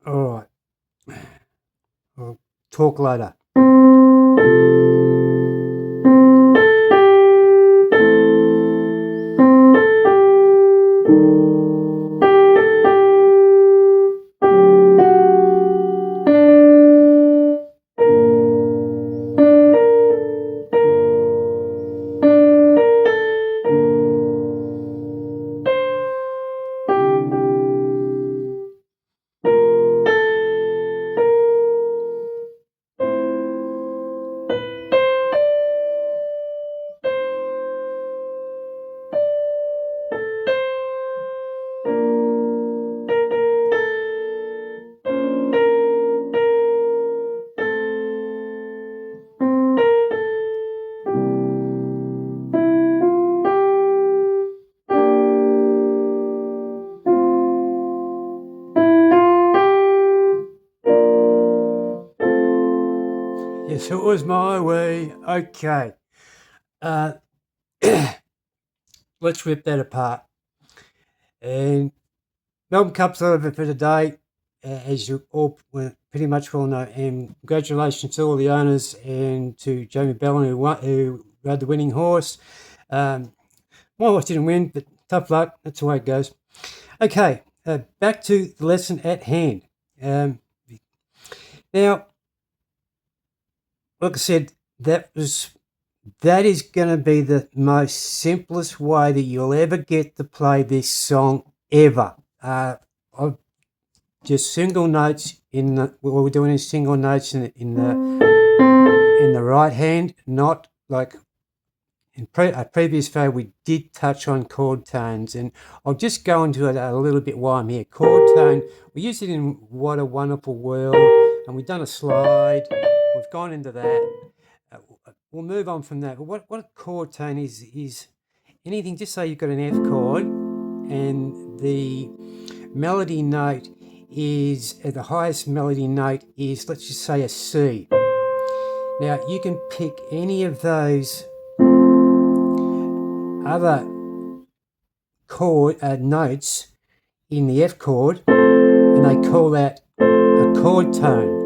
All right. I'll talk later. Yes, it was my way. Okay. Uh, let's rip that apart. And Melbourne Cup's over for today, as you all pretty much well know. And congratulations to all the owners and to Jamie Bellin who rode the winning horse. My horse didn't win, but tough luck. That's the way it goes. Okay, back to the lesson at hand. Now, like I said, that is going to be the most simplest way that you'll ever get to play this song ever. I've just single notes in the, what we're doing is single notes in the right hand, not like in a previous video we did touch on chord tones, and I'll just go into it a little bit while I'm here. Chord tone, we use it in What a Wonderful World, and we've done a slide. We've gone into that. We'll move on from that. But what a chord tone is anything, just say you've got an F chord and the melody note is, the highest melody note is, let's just say a C. Now you can pick any of those other chord notes in the F chord and they call that a chord tone.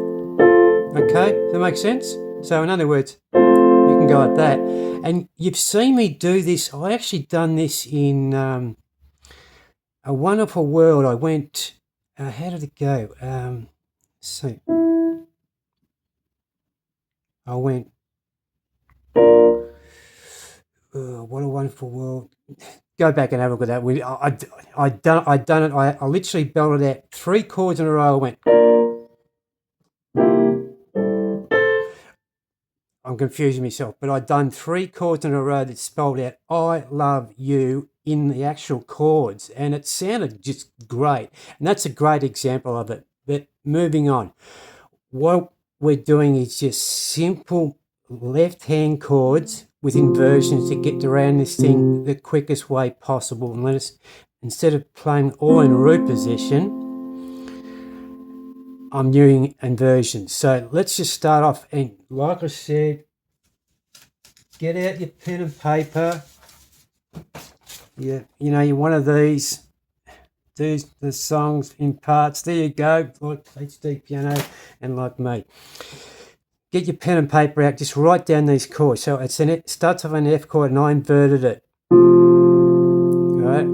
Okay, does that make sense? So in other words, you can go like that. And you've seen me do this. I actually done this in A Wonderful World. I went, how did it go? See, I went, What a Wonderful World. Go back and have a look at that. I done it. I literally belted out 3 chords in a row. I went. I'm confusing myself, but I'd done 3 chords in a row that spelled out "I love you" in the actual chords, and it sounded just great. And that's a great example of it. But moving on, what we're doing is just simple left-hand chords with inversions to get around this thing the quickest way possible. And let us, instead of playing all in root position, I'm doing inversions. So let's just start off, and like I said, get out your pen and paper. Yeah, you know, you're one of these, do the songs in parts. There you go, like HD piano and like me. Get your pen and paper out, just write down these chords. So it starts off an F chord and I inverted it. All right,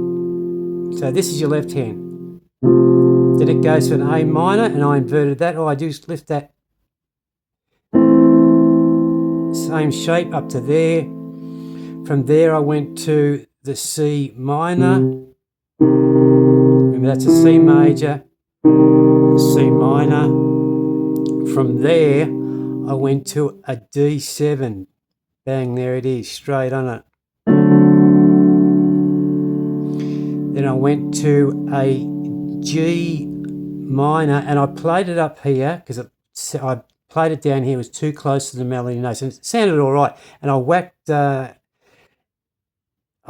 so this is your left hand. Then it goes to an A minor and I inverted that. All I do is lift that same shape up to there. From there I went to the C minor. Remember, that's a C major, C minor. From there I went to a D7. Bang, there it is, straight on it. Then I went to a G minor, and I played it up here because I played it down here. It was too close to the melody notes, and it sounded all right. And I whacked, I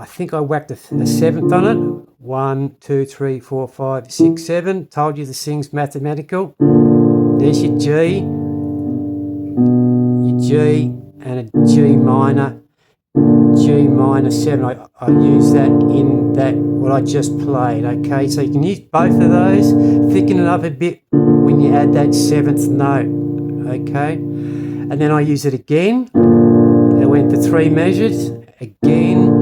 think I whacked a 7th on it. 1, 2, 3, 4, 5, 6, 7. Told you this thing's mathematical. There's your G, and a G minor. G minor 7, I use that in that what I just played. Okay, so you can use both of those, thicken it up a bit when you add that seventh note, okay? And then I use it again. I went for 3 measures. Again,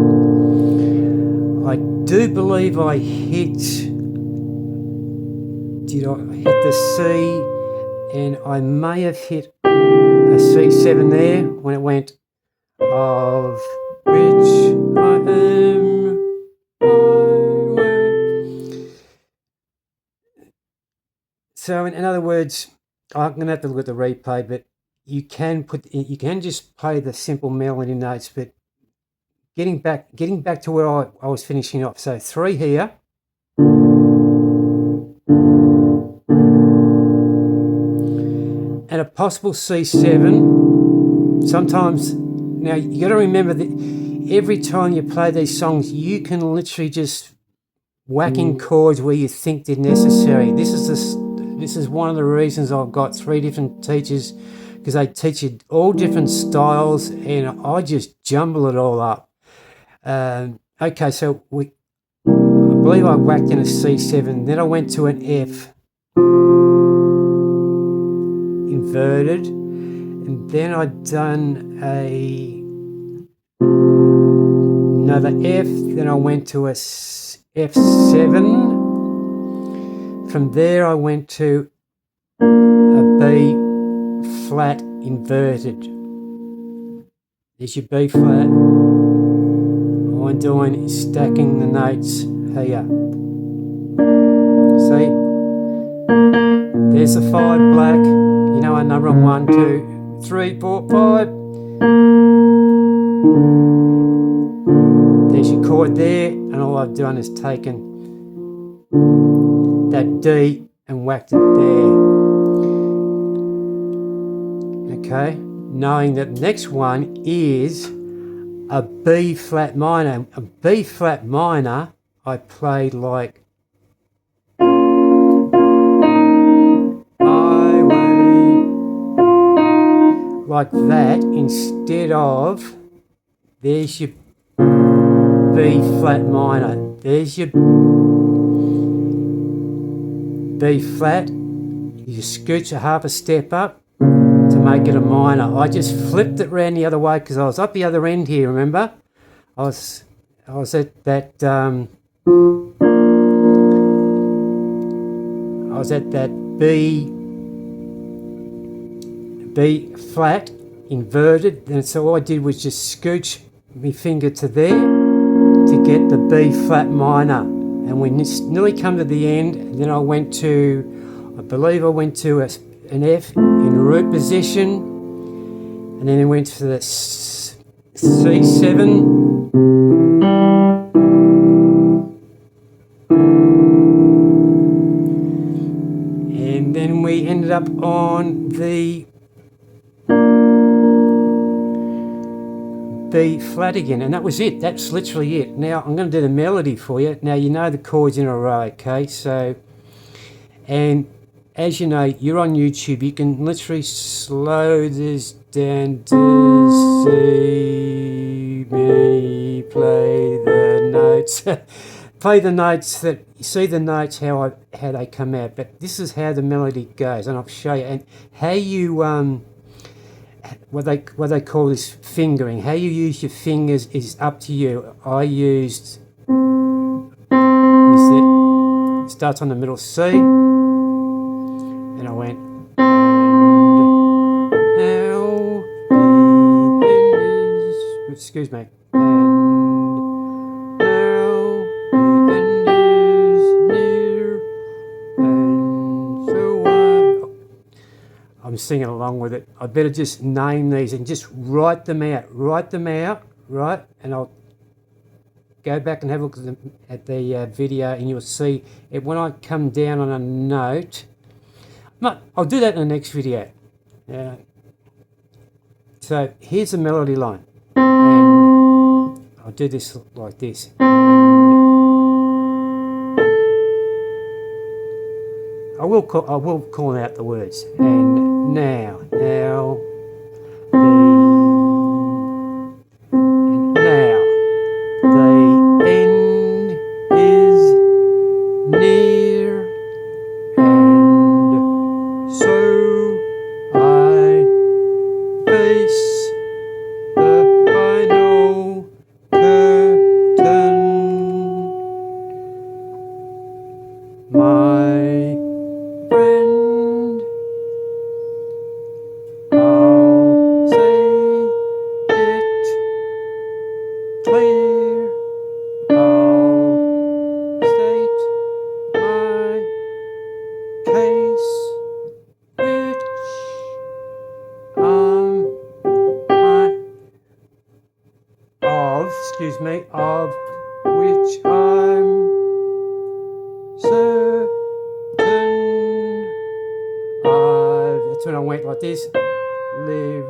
I do believe I hit, hit the C, and I may have hit a C7 there when it went of which I am. So in other words, I'm going to have to look at the replay, but you can just play the simple melody notes, but getting back to where I was finishing off. So 3 here. And a possible C7. Sometimes, now you got to remember that every time you play these songs, you can literally just whacking chords where you think they're necessary. This is one of the reasons I've got 3 different teachers, because they teach you all different styles, and I just jumble it all up. Okay, so I believe I whacked in a C7, then I went to an F inverted, and then I'd done another F, then I went to a F7. From there I went to a B flat inverted. There's your B flat. All I'm doing is stacking the notes here. See? There's the 5 black. You know our number 1, 2, 3, 4, 5. There's your chord there, and all I've done is taken that D and whacked it there. Okay, knowing that the next one is a B flat minor. A B flat minor I played like that, instead of, there's your B flat minor, there's your B flat, you just scooch a half a step up to make it a minor. I just flipped it round the other way because I was up the other end here, remember? I was at that B flat inverted, and so all I did was just scooch my finger to there to get the B flat minor, and we nearly come to the end, and then I believe I went to an F in root position, and then I went to the C7, and then we ended up on the B flat again, and that was it. That's literally it. Now I'm going to do the melody for you. Now you know the chords in a row, okay? So, and as you know, you're on YouTube, you can literally slow this down to see me play the notes. Play the notes that you see, the notes how they come out, but this is how the melody goes, and I'll show you. And how you what they call this fingering, how you use your fingers is up to you. I used it starts on the middle C, and I went excuse me, I'm singing along with it. I better just name these and just write them out, right? And I'll go back and have a look at the video, and you'll see it when I come down on a note. I'll do that in the next video. So here's the melody line, and I'll do this like this. I will call out the words. And now the end is near, and peace which of which I'm certain. That's when I went like this. Lived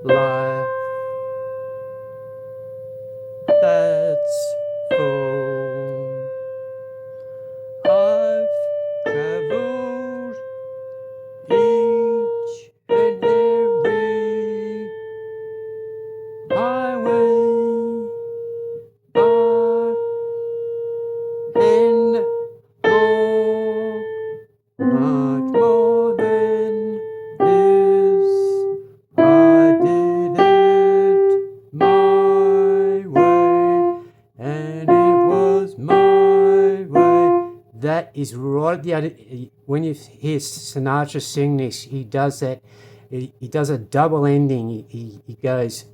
life that's full. I've travelled each and every highway, but and more, much more than this. I did it my way, and it was my way. That is right at the end. When you hear Sinatra sing this, he does that. He does a double ending. He goes,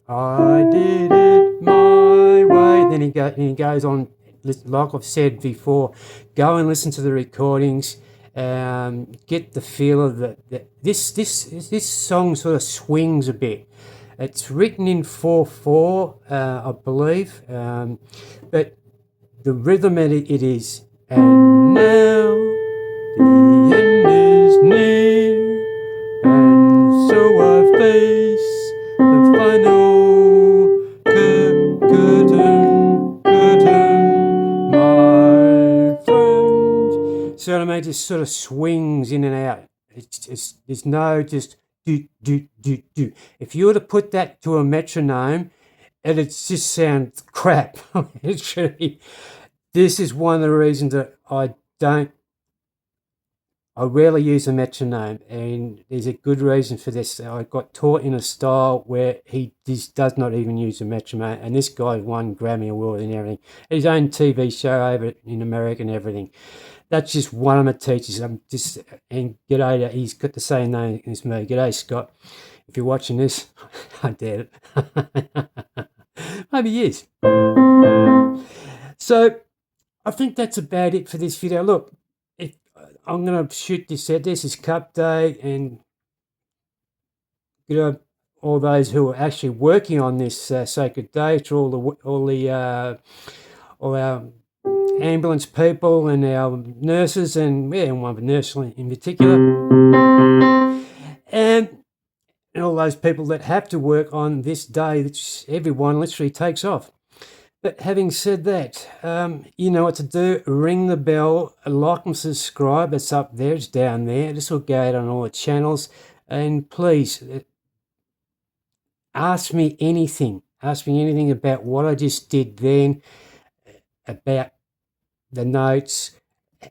I did it my way. Then he goes on, like I've said before, go and listen to the recordings. Get the feel of this song sort of swings a bit. It's written in 4/4, I believe, but the rhythm it is. And now the end is near, and so I face the final curtain, my friend. So I mean, it just sort of swings in and out. There's no just do. If you were to put that to a metronome, it'd just sound crap. Literally. This is one of the reasons that I rarely use a metronome, and there's a good reason for this. I got taught in a style where he just does not even use a metronome, and this guy won Grammy Award and everything. His own TV show over in America and everything. That's just one of my teachers. And g'day, he's got the same name as me. G'day, Scott. If you're watching this, I doubt it. Maybe he is. So I think that's about it for this video. Look, I'm going to shoot this out. This is Cup Day, and all those who are actually working on this sacred day, to all our ambulance people and our nurses, and one nurse in particular, and all those people that have to work on this day, which everyone literally takes off. But having said that, you know what to do. Ring the bell, like and subscribe. It's up there, it's down there. This will go out on all the channels. And please, ask me anything. Ask me anything about what I just did then, about the notes,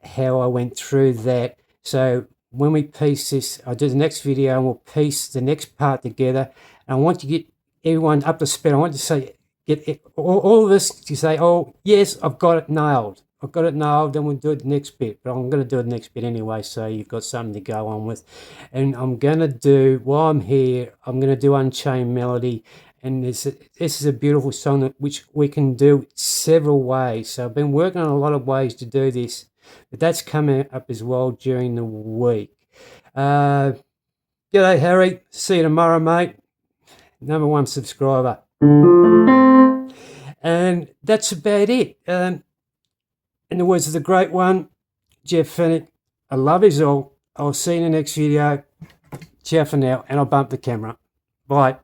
how I went through that. So when we piece this, I'll do the next video and we'll piece the next part together. And I want to get everyone up to speed. I want to say, get all of us to say, oh, yes, I've got it nailed. I've got it nailed, then we'll do it the next bit. But I'm going to do the next bit anyway, so you've got something to go on with. And I'm going to do, while I'm here, I'm going to do Unchained Melody. And this is a beautiful song which we can do several ways. So I've been working on a lot of ways to do this. But that's coming up as well during the week. G'day, Harry. See you tomorrow, mate. #1 subscriber. And that's about it. In the words of the great one, Jeff Fennick, I love yous all. I'll see you in the next video. Ciao for now, and I'll bump the camera. Bye.